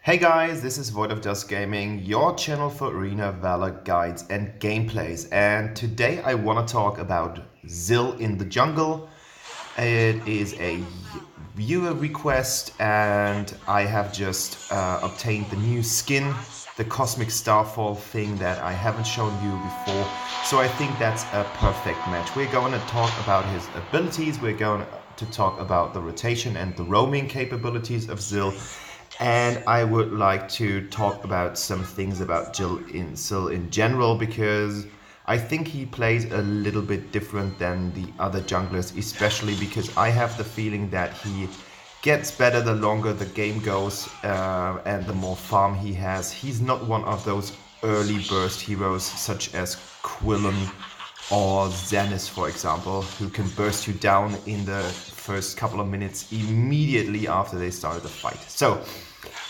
Hey guys, this is Void of Dust Gaming, your channel for Arena, Valor guides and gameplays. And today I want to talk about Zill in the jungle. It is a viewer request and I have just obtained the new skin, the Cosmic Starfall thing that I haven't shown you before. So I think that's a perfect match. We're going to talk about his abilities, we're going to talk about the rotation and the roaming capabilities of Zill. And I would like to talk about some things about Zill in general, because I think he plays a little bit different than the other junglers, especially because I have the feeling that he gets better the longer the game goes and the more farm he has. He's not one of those early burst heroes such as Quillen or Zenith, for example, who can burst you down in the first couple of minutes immediately after they started the fight. So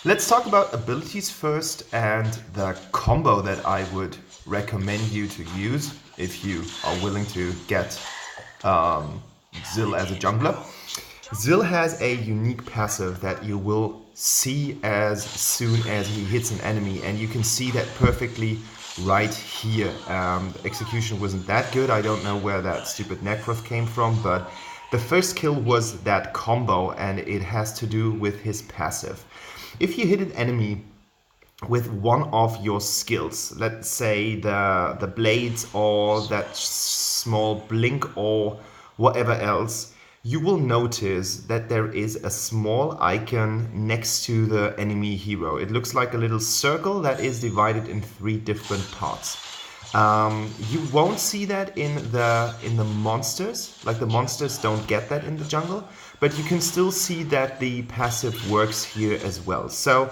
let's talk about abilities first and the combo that I would recommend you to use if you are willing to get Zill as a jungler. Zill has a unique passive that you will see as soon as he hits an enemy, and you can see that perfectly right here. The execution wasn't that good. I don't know where that stupid Necroth came from, but the first kill was that combo, and it has to do with his passive. If you hit an enemy with one of your skills, let's say the blades or that small blink or whatever else, you will notice that there is a small icon next to the enemy hero. It looks like a little circle that is divided in 3 different parts. You won't see that in the monsters, like the monsters don't get that in the jungle, but you can still see that the passive works here as well. So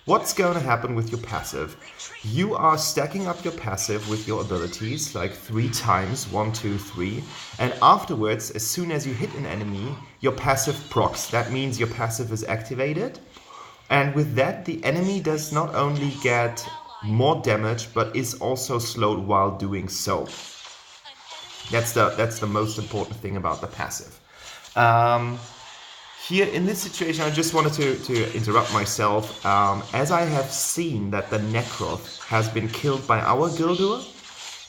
what's going to happen with your passive? You are stacking up your passive with your abilities like 3 times, 1, 2, 3, and afterwards, as soon as you hit an enemy, your passive procs. That means your passive is activated, and with that the enemy does not only get more damage but is also slowed while doing so. That's the most important thing about the passive. Here in this situation, I just wanted to interrupt myself, as I have seen that the Necroth has been killed by our Gildur.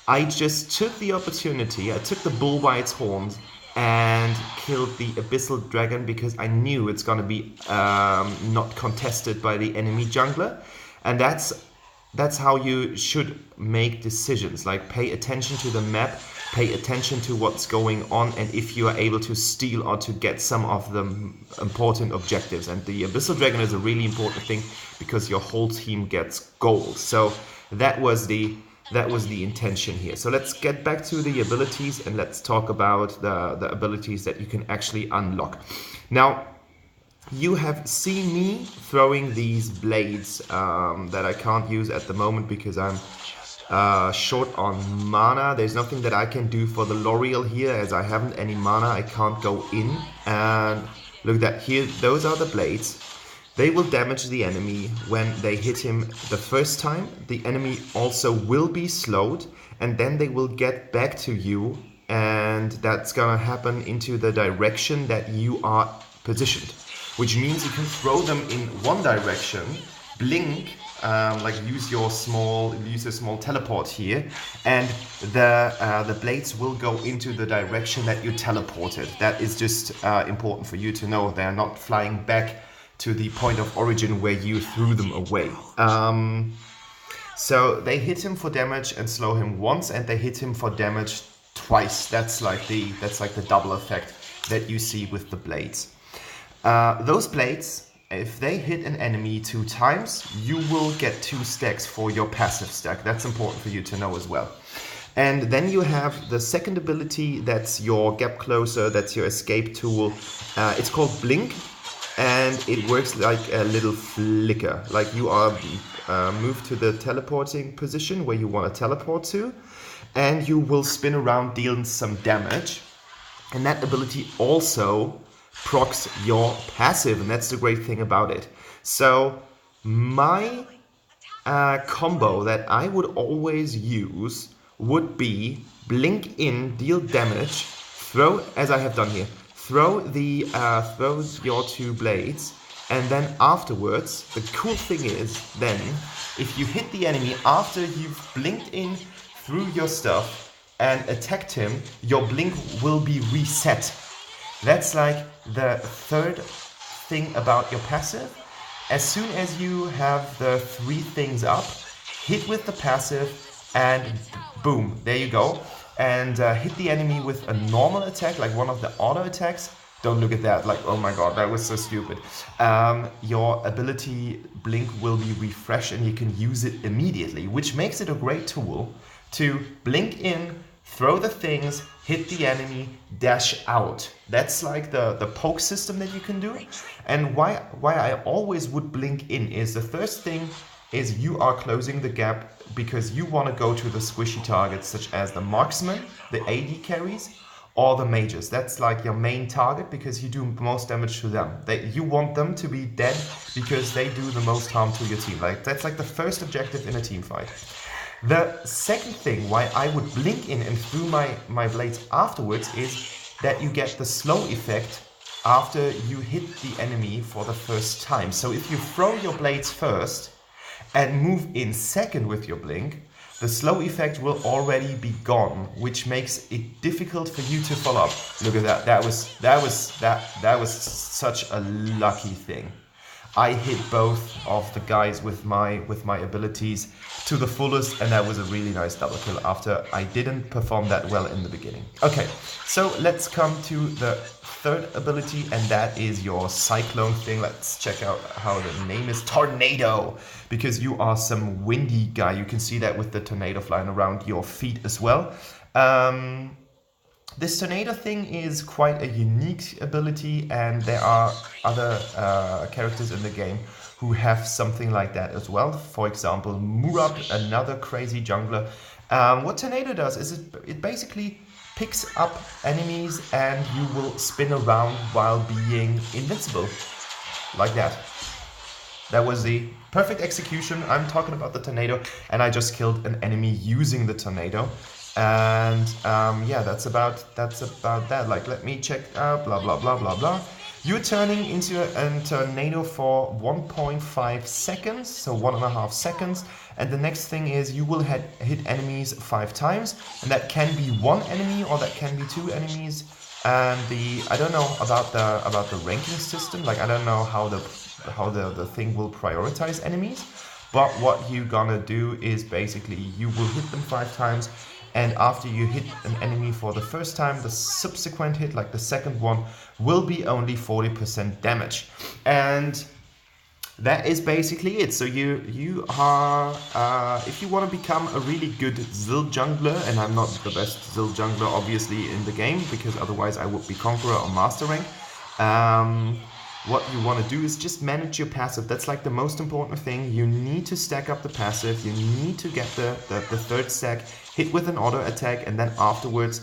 I just took the opportunity, I took the bull by its horns and killed the Abyssal Dragon, because I knew it's going to be not contested by the enemy jungler, and that's how you should make decisions. Like, pay attention to the map, pay attention to what's going on, and if you are able to steal or to get some of the important objectives. And the Abyssal Dragon is a really important thing because your whole team gets gold. So that was the intention here. So let's get back to the abilities and let's talk about the abilities that you can actually unlock. Now, you have seen me throwing these blades that I can't use at the moment because I'm short on mana. There's nothing that I can do for the L'Oreal here, as I haven't any mana. I can't go in. And look at that here, those are the blades. They will damage the enemy when they hit him the first time. The enemy also will be slowed, and then they will get back to you, and that's gonna happen into the direction that you are positioned, which means you can throw them in one direction, blink, like use a small teleport here, and the blades will go into the direction that you teleported. That is just important for you to know. They are not flying back to the point of origin where you threw them away. So they hit him for damage and slow him once, and they hit him for damage twice. That's like the double effect that you see with the blades. Those blades, if they hit an enemy 2 times, you will get 2 stacks for your passive stack. That's important for you to know as well. And then you have the second ability, that's your gap closer, that's your escape tool. It's called Blink, and it works like a little flicker. Like, you are moved to the teleporting position where you want to teleport to, and you will spin around, dealing some damage. And that ability also procs your passive, and that's the great thing about it. So my combo that I would always use would be blink in, deal damage, throw, as I have done here, throw your 2 blades, And then afterwards, the cool thing is then, if you hit the enemy after you've blinked in through your stuff and attacked him, your blink will be reset. That's like the third thing about your passive. As soon as you have the 3 things up, hit with the passive and boom, there you go. And hit the enemy with a normal attack, like one of the auto attacks. Don't look at that, like, oh my god, that was so stupid. Your ability blink will be refreshed and you can use it immediately, which makes it a great tool to blink in, throw the things, hit the enemy, dash out. That's like the poke system that you can do. And why I always would blink in is the first thing is you are closing the gap because you want to go to the squishy targets such as the marksman, the AD carries, or the mages. That's like your main target because you do most damage to them. You want them to be dead because they do the most harm to your team. Like that's like the first objective in a team fight. The second thing why I would blink in and through my blades afterwards is that you get the slow effect after you hit the enemy for the first time. So if you throw your blades first and move in second with your blink, the slow effect will already be gone, which makes it difficult for you to follow up. Look at that. That was such a lucky thing. I hit both of the guys with my abilities to the fullest, and that was a really nice double kill after I didn't perform that well in the beginning. Okay, so let's come to the third ability, and that is your cyclone thing. Let's check out how the name is. Tornado, because you are some windy guy. You can see that with the tornado flying around your feet as well. This tornado thing is quite a unique ability, and there are other characters in the game who have something like that as well. For example, Murad, another crazy jungler. What tornado does is it basically picks up enemies and you will spin around while being invincible. Like that. That was the perfect execution. I'm talking about the tornado, and I just killed an enemy using the tornado. And yeah, that's about that. Like, let me check out, blah blah blah blah blah. You're turning into a tornado for 1.5 seconds, so 1.5 seconds. And the next thing is you will hit enemies 5 times, and that can be 1 enemy or that can be 2 enemies. And I don't know about the ranking system. Like, I don't know how the thing will prioritize enemies. But what you're gonna do is basically you will hit them 5 times. And after you hit an enemy for the first time, the subsequent hit, like the second one, will be only 40% damage. And that is basically it. So you are, if you want to become a really good Zill jungler, and I'm not the best Zill jungler obviously in the game, because otherwise I would be Conqueror or Master rank. What you want to do is just manage your passive. That's like the most important thing. You need to stack up the passive. You need to get the third stack, hit with an auto attack, and then afterwards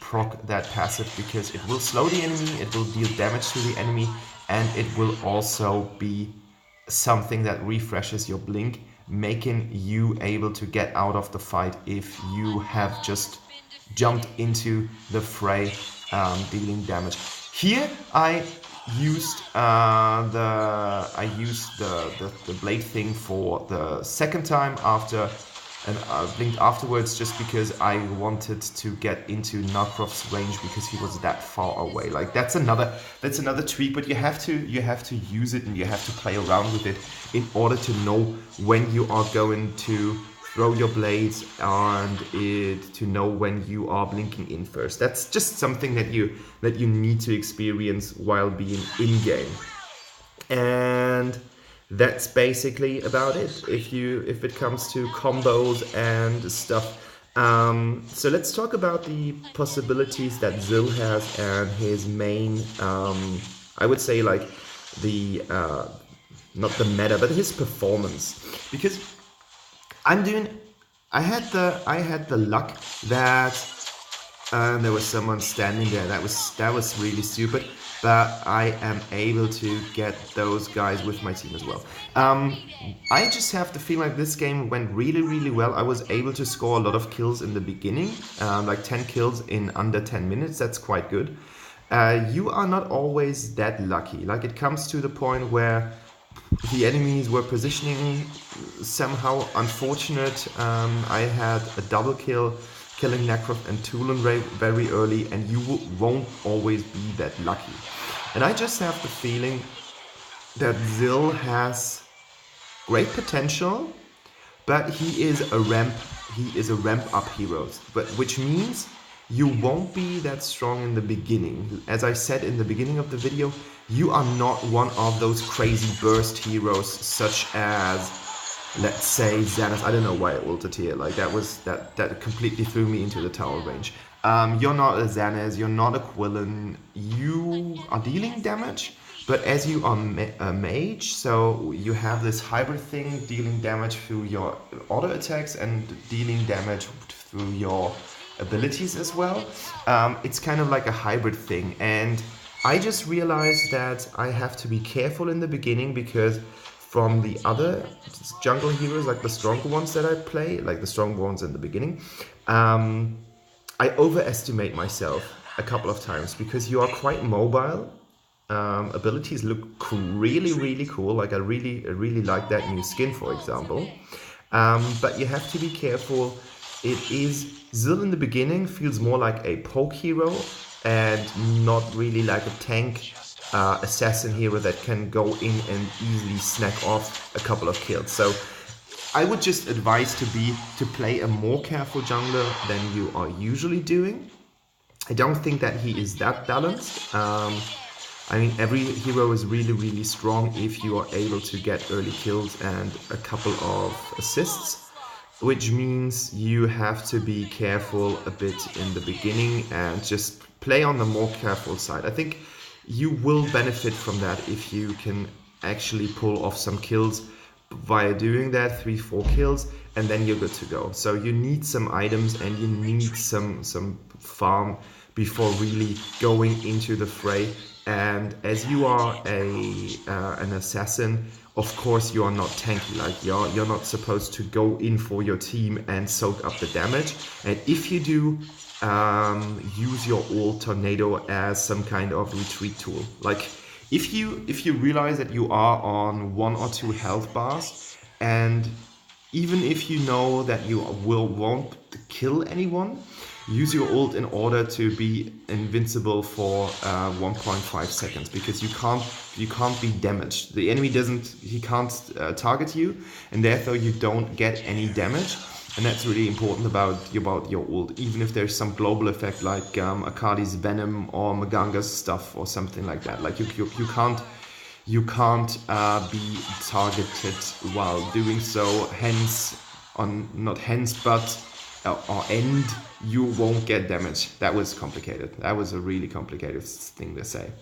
proc that passive, because it will slow the enemy, it will deal damage to the enemy, and it will also be something that refreshes your blink, making you able to get out of the fight if you have just jumped into the fray, dealing damage. Here I used the blade thing for the second time after, and blinked afterwards, just because I wanted to get into Narcroft's range because he was that far away. Like that's another tweak, but you have to use it and you have to play around with it in order to know when you are going to throw your blades and to know when you are blinking in first. That's just something that you need to experience while being in game. And that's basically about it if it comes to combos and stuff. So let's talk about the possibilities that Zill has and his main, I would say, like the not the meta, but his performance. Because I had the luck that there was someone standing there. That was really stupid. But I am able to get those guys with my team as well. I just have the feeling like this game went really, really well. I was able to score a lot of kills in the beginning, like 10 kills in under 10 minutes. That's quite good. you are not always that lucky. Like, it comes to the point where the enemies were positioning somehow unfortunate. I had a double kill, killing Necroth and Tulin very early, and you won't always be that lucky. And I just have the feeling that Zill has great potential, but he is a ramp up hero, but which means you won't be that strong in the beginning. As I said in the beginning of the video, you are not one of those crazy burst heroes such as, let's say, Xanath. I don't know why I ulted here. Like, that completely threw me into the tower range. You're not a Xanath, you're not a Quillen. You are dealing damage, but as you are a mage, so you have this hybrid thing, dealing damage through your auto attacks and dealing damage through your abilities as well. It's kind of like a hybrid thing, and I just realized that I have to be careful in the beginning, because from the other jungle heroes, like the stronger ones that I play, like the strong ones in the beginning, I overestimate myself a couple of times, because you are quite mobile. Abilities look really cool. Like, I really like that new skin, for example. But you have to be careful. Zill in the beginning feels more like a poke hero and not really like a tank assassin hero that can go in and easily snack off a couple of kills. So I would just advise to play a more careful jungler than you are usually doing. I don't think that he is that balanced. I mean, every hero is really strong if you are able to get early kills and a couple of assists, which means you have to be careful a bit in the beginning and just play on the more careful side. I think you will benefit from that if you can actually pull off some kills via doing that, 3-4 kills, and then you're good to go. So you need some items and you need some farm before really going into the fray. And as you are an assassin, of course you are not tanky. Like, you're not supposed to go in for your team and soak up the damage. And if you do, use your ult tornado as some kind of retreat tool. Like, if you realize that you are on 1 or 2 health bars, and even if you know that you won't kill anyone, use your ult in order to be invincible for 1.5 seconds, because you can't be damaged. The enemy can't target you, and therefore you don't get any damage. And that's really important about your ult, even if there's some global effect like Akaadi's Venom or Maganga's stuff or something like that. Like, you can't be targeted while doing so. Hence, you won't get damage. That was complicated. That was a really complicated thing to say.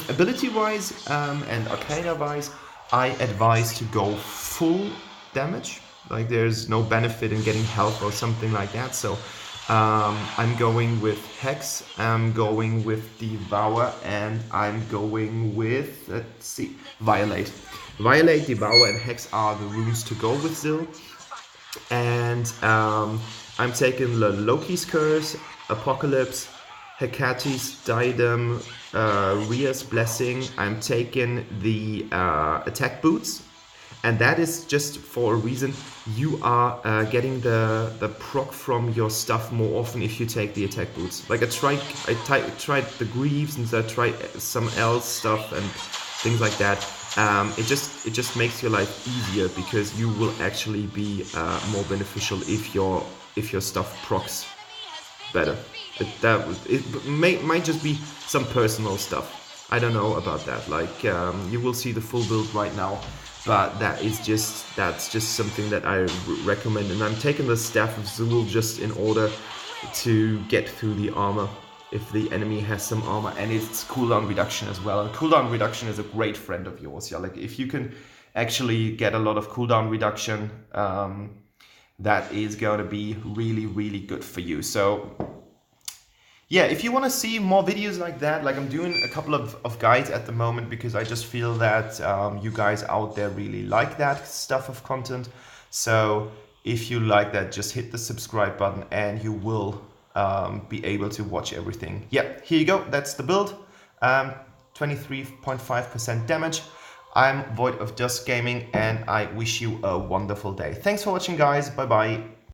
Ability-wise and Arcana-wise, I advise to go full damage. Like, there's no benefit in getting health or something like that. So I'm going with Hex, I'm going with Devour, and I'm going with, let's see, Violate. Violate, Devour, and Hex are the runes to go with Zill. And I'm taking the Loki's Curse, Apocalypse, Hecate's Diadem, Rhea's Blessing. I'm taking the attack boots, and that is just for a reason. You are getting the proc from your stuff more often if you take the attack boots. Like, I tried the Greaves, and I tried some else stuff and things like that. It just makes your life easier, because you will actually be more beneficial if your stuff procs better. It might just be some personal stuff. I don't know about that. Like, you will see the full build right now, but that's just something that I recommend. And I'm taking the Staff of Zill just in order to get through the armor if the enemy has some armor, and it's cooldown reduction as well. And cooldown reduction is a great friend of yours. Yeah, like, if you can actually get a lot of cooldown reduction, that is going to be really good for you. So yeah, if you want to see more videos like that, like, I'm doing a couple of guides at the moment, because I just feel that you guys out there really like that stuff of content. So if you like that, just hit the subscribe button, and you will be able to watch everything. Yeah, here you go. That's the build. 23.5% damage. I'm Void of Dusk Gaming, and I wish you a wonderful day. Thanks for watching, guys. Bye bye.